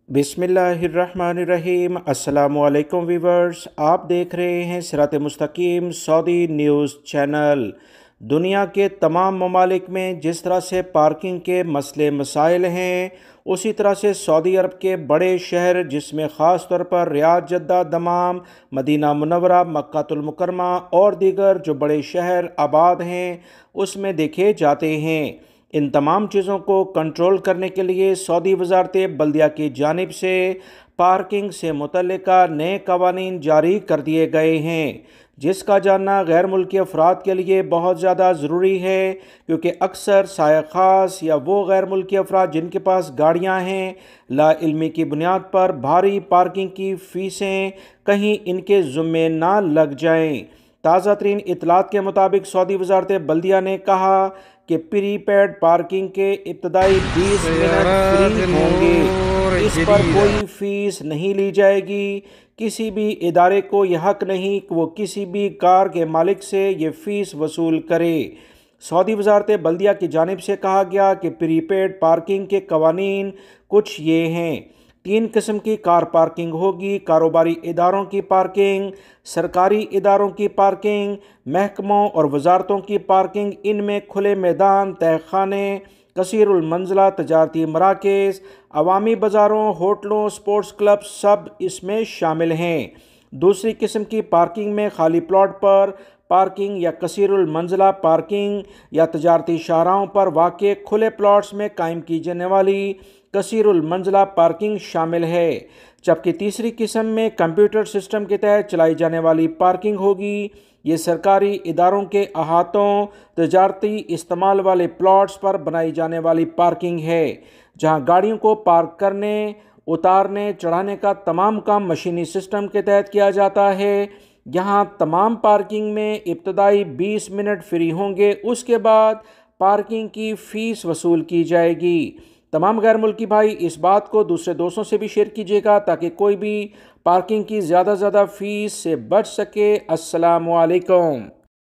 बिस्मिल्लाहिर्रहमानिर्रहीम। अस्सलामुअलैकुम वीवर्स, आप देख रहे हैं सिरात मुस्तकीम सऊदी न्यूज़ चैनल। दुनिया के तमाम ममालिक में जिस तरह से पार्किंग के मसले मसाइल हैं, उसी तरह से सऊदी अरब के बड़े शहर जिसमें ख़ास तौर पर रियाद, जद्दा, दमाम, मदीना मुनव्वरा, मक्कातुल मुकरमा और दीगर जो बड़े शहर आबाद हैं उसमें देखे जाते हैं। इन तमाम चीज़ों को कंट्रोल करने के लिए सऊदी वज़ारत बल्दिया की जानिब से पार्किंग से मुतल्लिका नए कवानीन जारी कर दिए गए हैं, जिसका जानना गैर मुल्की अफराद के लिए बहुत ज़्यादा ज़रूरी है, क्योंकि अक्सर साया ख़ास या वो गैर मुल्की अफराद जिनके पास गाड़ियाँ हैं, ला इल्मी की बुनियाद पर भारी पार्किंग की फ़ीसें कहीं इनके ज़ुम्मे ना लग जाएँ। ताज़ा तरीन इतलात के मुताबिक सऊदी वज़ारत बल्दिया ने कहा कि प्रीपेड पार्किंग के इब्तदाई 20 मिनट फ्री होंगे। इस पर कोई फ़ीस नहीं ली जाएगी। किसी भी इदारे को यह हक नहीं कि वो किसी भी कार के मालिक से ये फ़ीस वसूल करे। सऊदी वज़ारत बल्दिया की जानिब से कहा गया कि प्रीपेड पार्किंग के कवानीन कुछ ये हैं। 3 किस्म की कार पार्किंग होगी: कारोबारी इदारों की पार्किंग, सरकारी इदारों की पार्किंग, महकमों और वजारतों की पार्किंग। इनमें खुले मैदान, तहखाने, कसीरुल मंजिला तजारती मराकज़, अवामी बाज़ारों, होटलों, स्पोर्ट्स क्लब सब इसमें शामिल हैं। दूसरी किस्म की पार्किंग में खाली प्लॉट पर पार्किंग या कसीरुल मंजिला पार्किंग या तजारती शाहराहों पर वाक़े खुले प्लॉट्स में कायम की जाने वाली कसीरुल मंजिला पार्किंग शामिल है। जबकि तीसरी किस्म में कंप्यूटर सिस्टम के तहत चलाई जाने वाली पार्किंग होगी। ये सरकारी इदारों के अहातों, तजारती इस्तेमाल वाले प्लॉट्स पर बनाई जाने वाली पार्किंग है, जहां गाड़ियों को पार्क करने, उतारने, चढ़ाने का तमाम काम मशीनी सिस्टम के तहत किया जाता है। यहाँ तमाम पार्किंग में इब्तदाई 20 मिनट फ्री होंगे, उसके बाद पार्किंग की फ़ीस वसूल की जाएगी। तमाम गैर मुल्की भाई इस बात को दूसरे दोस्तों से भी शेयर कीजिएगा ताकि कोई भी पार्किंग की ज़्यादा फ़ीस से बच सके। अस्सलामु अलैकुम।